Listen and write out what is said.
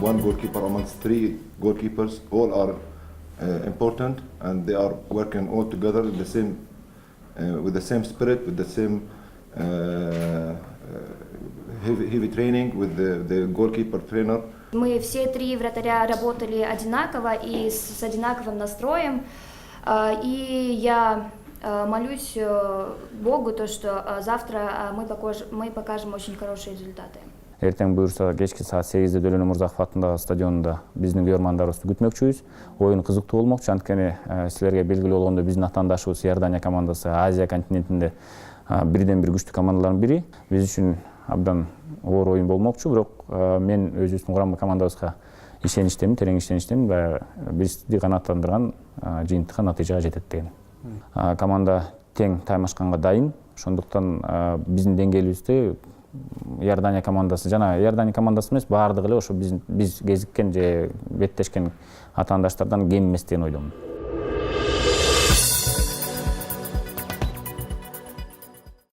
one goalkeeper amongst three goalkeepers. All are important, and they are working all together in the same, with the same spirit, with the same heavy training with the goalkeeper trainer. Мы все три вратаря работали одинаково и с одинаковым настроем. И я молюсь Богу, то, что завтра мы покажем очень хорошие результаты. Эртең буюрса кечки саат 8-де Дөлөн Омурзаков атындагы стадионунда биздин көрөрмандарыбызды күтмөкчүбүз. Оюн кызыктуу болмокчу, анткени силерге белгилүү болгондой биздин атаандашыбыз Иордания командасы Азия континентинде бирден бир күчтүү командалардын бири. Биз үчүн абдан оор оюн болмокчу, бирок мен өзүбүздүн курама командабызга ишеничтемин, терең ишеничтемин va бизди канааттандырган жыйынтыкка натыйжага жетет деген. Команда тең таймашканга дайын, ошондуктан биздин деңгээлибизде Иордания командасы жана Иордания командасы эмес, баардыгы эле ошо биз кезиккен же беттешкен атаандаштардан кем эмес деген ойдомун.